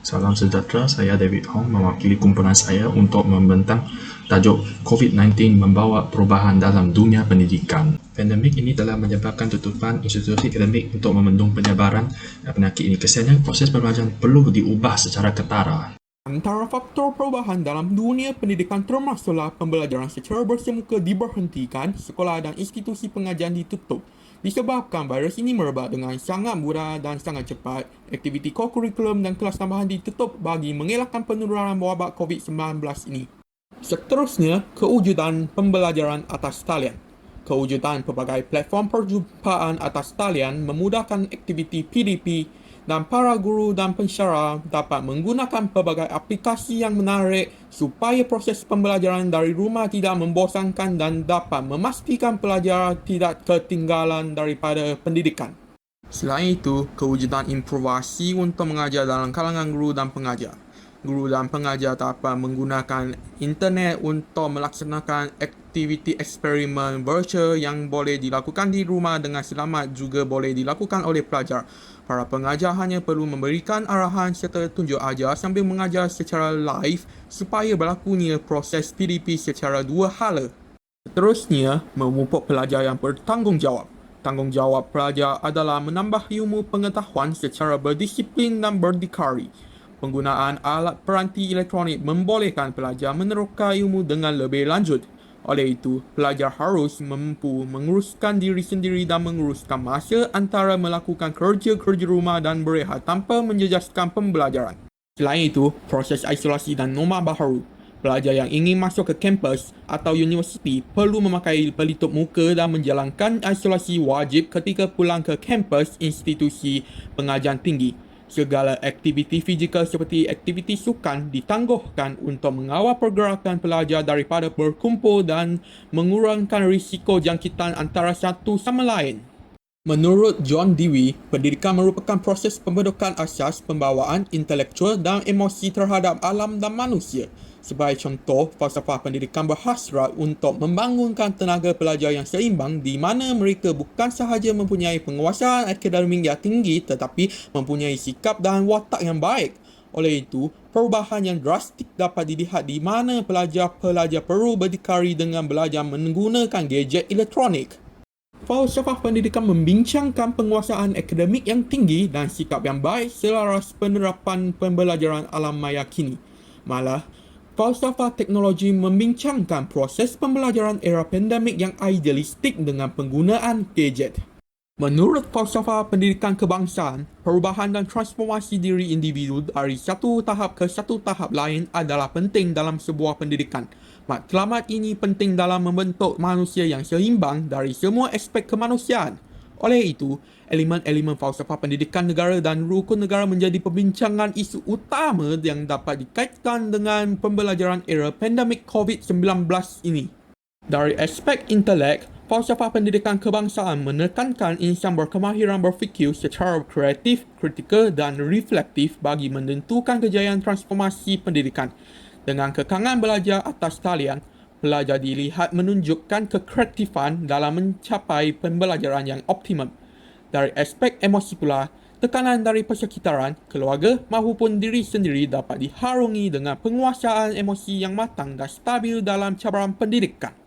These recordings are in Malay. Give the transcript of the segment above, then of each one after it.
Salam sejahtera, saya David Hong mewakili kumpulan saya untuk membentang tajuk COVID-19 membawa perubahan dalam dunia pendidikan. Pandemik ini telah menyebabkan tutupan institusi akademik untuk membendung penyebaran penyakit ini. Kesannya, proses pembelajaran perlu diubah secara ketara. Antara faktor perubahan dalam dunia pendidikan termasuklah pembelajaran secara bersemuka diberhentikan, sekolah dan institusi pengajian ditutup. Disebabkan virus ini merebak dengan sangat mudah dan sangat cepat, aktiviti kokurikulum dan kelas tambahan ditutup bagi mengelakkan penularan wabak COVID-19 ini. Seterusnya, kewujudan pembelajaran atas talian. Kewujudan pelbagai platform perjumpaan atas talian memudahkan aktiviti PDP dan para guru dan pensyarah dapat menggunakan pelbagai aplikasi yang menarik supaya proses pembelajaran dari rumah tidak membosankan dan dapat memastikan pelajar tidak ketinggalan daripada pendidikan. Selain itu, kewujudan improvasi untuk mengajar dalam kalangan guru dan pengajar. Guru dan pengajar dapat menggunakan internet untuk melaksanakan aktiviti eksperimen virtual yang boleh dilakukan di rumah dengan selamat juga boleh dilakukan oleh pelajar. Para pengajar hanya perlu memberikan arahan serta tunjuk ajar sambil mengajar secara live supaya berlakunya proses PDP secara dua hala. Seterusnya, memupuk pelajar yang bertanggungjawab. Tanggungjawab pelajar adalah menambah ilmu pengetahuan secara berdisiplin dan berdikari. Penggunaan alat peranti elektronik membolehkan pelajar meneroka ilmu dengan lebih lanjut. Oleh itu, pelajar harus mampu menguruskan diri sendiri dan menguruskan masa antara melakukan kerja-kerja rumah dan berehat tanpa menjejaskan pembelajaran. Selain itu, proses isolasi dan norma baharu. Pelajar yang ingin masuk ke kampus atau universiti perlu memakai pelitup muka dan menjalankan isolasi wajib ketika pulang ke kampus institusi pengajian tinggi. Segala aktiviti fizikal seperti aktiviti sukan ditangguhkan untuk mengawal pergerakan pelajar daripada berkumpul dan mengurangkan risiko jangkitan antara satu sama lain. Menurut John Dewey, pendidikan merupakan proses pembentukan asas pembawaan intelektual dan emosi terhadap alam dan manusia. Sebagai contoh, falsafah pendidikan berhasrat untuk membangunkan tenaga pelajar yang seimbang di mana mereka bukan sahaja mempunyai penguasaan akademik yang tinggi tetapi mempunyai sikap dan watak yang baik. Oleh itu, perubahan yang drastik dapat dilihat di mana pelajar-pelajar perlu berdikari dengan belajar menggunakan gadget elektronik. Falsafah pendidikan membincangkan penguasaan akademik yang tinggi dan sikap yang baik selaras penerapan pembelajaran alam maya kini. Malah, falsafah teknologi membincangkan proses pembelajaran era pandemik yang idealistik dengan penggunaan gadget. Menurut falsafah pendidikan kebangsaan, perubahan dan transformasi diri individu dari satu tahap ke satu tahap lain adalah penting dalam sebuah pendidikan. Matlamat ini penting dalam membentuk manusia yang seimbang dari semua aspek kemanusiaan. Oleh itu, elemen-elemen falsafah pendidikan negara dan rukun negara menjadi perbincangan isu utama yang dapat dikaitkan dengan pembelajaran era pandemik COVID-19 ini. Dari aspek intelek, falsafah pendidikan kebangsaan menekankan insan berkemahiran berfikir secara kreatif, kritikal dan reflektif bagi menentukan kejayaan transformasi pendidikan. Dengan kekangan belajar atas talian, pelajar dilihat menunjukkan kekreatifan dalam mencapai pembelajaran yang optimum. Dari aspek emosi pula, tekanan dari persekitaran, keluarga maupun diri sendiri dapat diharungi dengan penguasaan emosi yang matang dan stabil dalam cabaran pendidikan.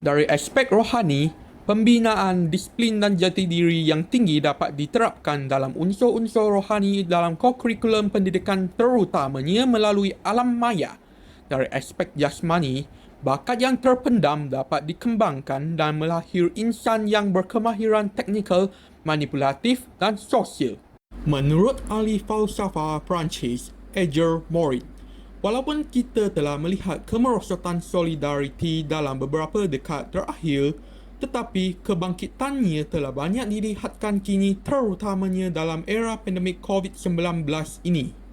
Dari aspek rohani, pembinaan disiplin dan jati diri yang tinggi dapat diterapkan dalam unsur-unsur rohani dalam kurikulum pendidikan terutamanya melalui alam maya. Dari aspek jasmani, bakat yang terpendam dapat dikembangkan dan melahir insan yang berkemahiran teknikal, manipulatif dan sosial. Menurut ahli falsafah Perancis, Edgar Morin, walaupun kita telah melihat kemerosotan solidariti dalam beberapa dekad terakhir, tetapi kebangkitannya telah banyak dilihatkan kini terutamanya dalam era pandemik COVID-19 ini.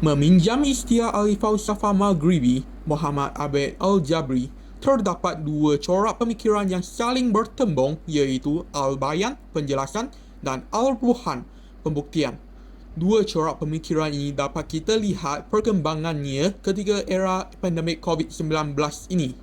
Meminjam istilah ahli falsafah Maghribi, Muhammad Abed Al-Jabri, terdapat dua corak pemikiran yang saling bertembung iaitu Al-Bayan, penjelasan dan Al-Burhan, pembuktian. Dua corak pemikiran ini dapat kita lihat perkembangannya ketika era pandemik COVID-19 ini.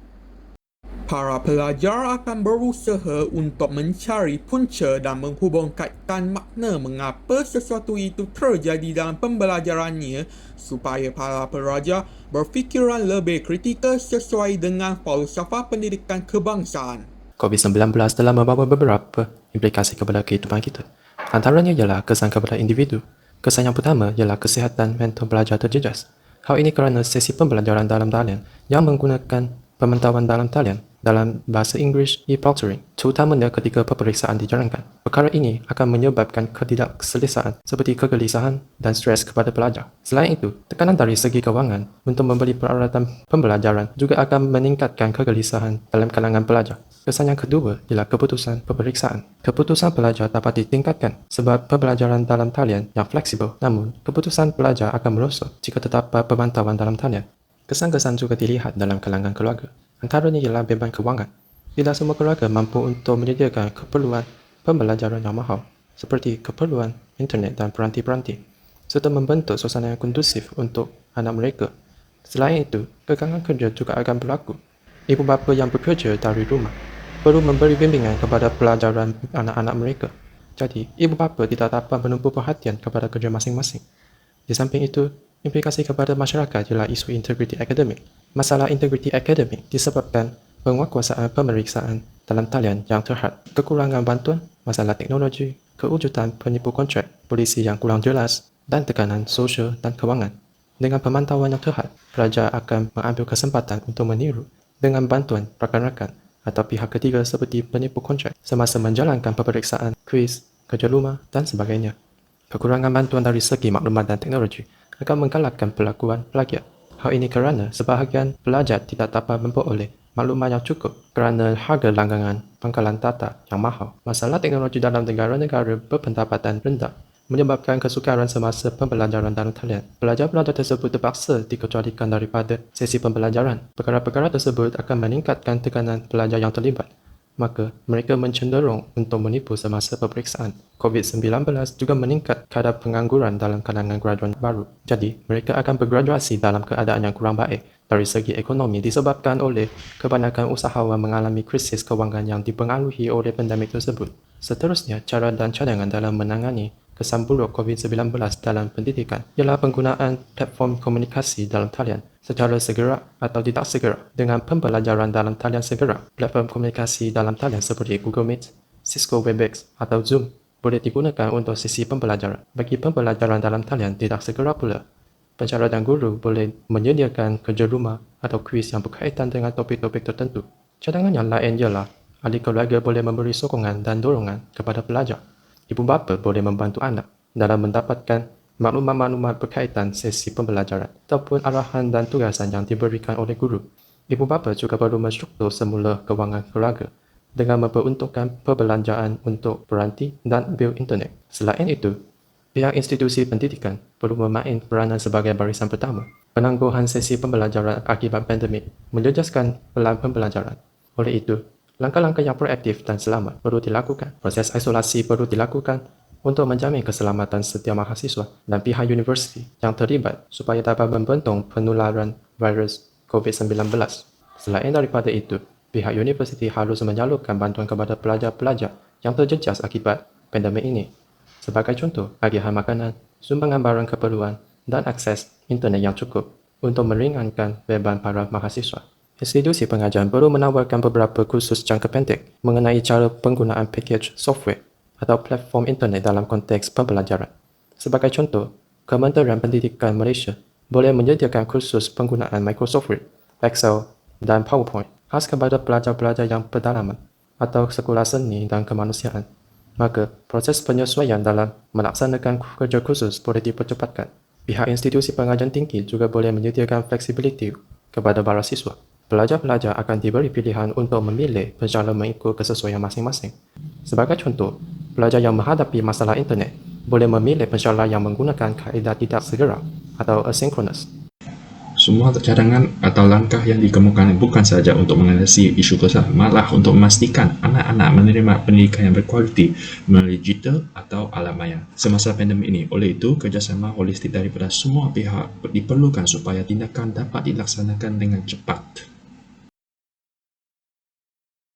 Para pelajar akan berusaha untuk mencari punca dan menghubungkaitkan makna mengapa sesuatu itu terjadi dalam pembelajarannya supaya para pelajar berfikiran lebih kritikal sesuai dengan falsafah pendidikan kebangsaan. COVID-19 telah membawa beberapa implikasi kepada kehidupan kita. Antaranya ialah kesan kepada individu. Kesan yang pertama ialah kesihatan mental pelajar terjejas. Hal ini kerana sesi pembelajaran dalam talian yang menggunakan pemantauan dalam talian dalam bahasa Inggeris e-proctoring, terutamanya ketika peperiksaan dijalankan. Perkara ini akan menyebabkan ketidakselesaan seperti kegelisahan dan stres kepada pelajar. Selain itu, tekanan dari segi kewangan untuk membeli peralatan pembelajaran juga akan meningkatkan kegelisahan dalam kalangan pelajar. Kesan yang kedua ialah keputusan peperiksaan. Keputusan pelajar dapat ditingkatkan sebab pembelajaran dalam talian yang fleksibel, namun keputusan pelajar akan merosot jika terdapat pemantauan dalam talian. Kesan-kesan juga dilihat dalam kalangan keluarga. Antaranya ialah beban kewangan. Tidak semua keluarga mampu untuk menyediakan keperluan pembelajaran yang mahal, seperti keperluan internet dan peranti-peranti, serta membentuk suasana yang kondusif untuk anak mereka. Selain itu, kekangan kerja juga akan berlaku. Ibu bapa yang bekerja dari rumah perlu memberi bimbingan kepada pelajaran anak-anak mereka. Jadi, ibu bapa tidak dapat menumpu perhatian kepada kerja masing-masing. Di samping itu, implikasi kepada masyarakat ialah isu integriti akademik. Masalah integriti akademik disebabkan penguatkuasaan pemeriksaan dalam talian yang terhad, kekurangan bantuan, masalah teknologi, kewujudan penipu kontrak, polisi yang kurang jelas, dan tekanan sosial dan kewangan. Dengan pemantauan yang terhad, pelajar akan mengambil kesempatan untuk meniru dengan bantuan rakan-rakan atau pihak ketiga seperti penipu kontrak semasa menjalankan peperiksaan, kuis, kerja rumah dan sebagainya. Kekurangan bantuan dari segi maklumat dan teknologi akan menggalakkan pelakuan plagiat. Hal ini kerana sebahagian pelajar tidak dapat memperoleh maklumat yang cukup kerana harga langganan pangkalan data yang mahal. Masalah teknologi dalam negara-negara berpendapatan rendah menyebabkan kesukaran semasa pembelajaran dalam talian. Pelajar-pelajar tersebut terpaksa dikecualikan daripada sesi pembelajaran. Perkara-perkara tersebut akan meningkatkan tekanan pelajar yang terlibat. Maka, mereka mencenderung untuk menipu semasa peperiksaan. COVID-19 juga meningkat kadar pengangguran dalam kalangan graduan baru. Jadi, mereka akan bergraduasi dalam keadaan yang kurang baik dari segi ekonomi disebabkan oleh kebanyakan usahawan mengalami krisis kewangan yang dipengaruhi oleh pandemik tersebut. Seterusnya, cara dan cadangan dalam menangani kesan buruk COVID-19 dalam pendidikan ialah penggunaan platform komunikasi dalam talian secara segera atau tidak segera dengan pembelajaran dalam talian segera. Platform komunikasi dalam talian seperti Google Meet, Cisco Webex atau Zoom boleh digunakan untuk sesi pembelajaran. Bagi pembelajaran dalam talian tidak segera pula, pensyarah dan guru boleh menyediakan kerja rumah atau kuis yang berkaitan dengan topik-topik tertentu. Cadangan yang lain ialah ahli keluarga boleh memberi sokongan dan dorongan kepada pelajar. Ibu bapa boleh membantu anak dalam mendapatkan maklumat-maklumat berkaitan sesi pembelajaran ataupun arahan dan tugasan yang diberikan oleh guru. Ibu bapa juga perlu menstruktur semula kewangan keluarga dengan memperuntukkan perbelanjaan untuk peranti dan bil internet. Selain itu, pihak institusi pendidikan perlu memain peranan sebagai barisan pertama. Penangguhan sesi pembelajaran akibat pandemik menjejaskan pelan pembelajaran. Oleh itu, langkah-langkah yang proaktif dan selamat perlu dilakukan. Proses isolasi perlu dilakukan untuk menjamin keselamatan setiap mahasiswa dan pihak universiti yang terlibat supaya dapat membentang penularan virus COVID-19. Selain daripada itu, pihak universiti harus menyalurkan bantuan kepada pelajar-pelajar yang terjejas akibat pandemik ini. Sebagai contoh, agihan makanan, sumbangan barang keperluan dan akses internet yang cukup untuk meringankan beban para mahasiswa. Institusi pengajian perlu menawarkan beberapa kursus jangka pendek mengenai cara penggunaan pakej software atau platform internet dalam konteks pembelajaran. Sebagai contoh, Kementerian Pendidikan Malaysia boleh menyediakan kursus penggunaan Microsoft Word, Excel dan PowerPoint khas kepada pelajar-pelajar yang berdalaman atau sekolah seni dan kemanusiaan. Maka, proses penyesuaian dalam melaksanakan kerja khusus boleh dipercepatkan. Pihak institusi pengajian tinggi juga boleh menyediakan fleksibiliti kepada para siswa. Pelajar-pelajar akan diberi pilihan untuk memilih pensyarah mengikut kesesuaian masing-masing. Sebagai contoh, pelajar yang menghadapi masalah internet boleh memilih pensyarah yang menggunakan kaedah tidak segera atau asynchronous. Semua cadangan atau langkah yang dikemukakan bukan sahaja untuk mengatasi isu kesal, malah untuk memastikan anak-anak menerima pendidikan yang berkualiti melalui digital atau alam maya semasa pandemik ini. Oleh itu, kerjasama holistik daripada semua pihak diperlukan supaya tindakan dapat dilaksanakan dengan cepat.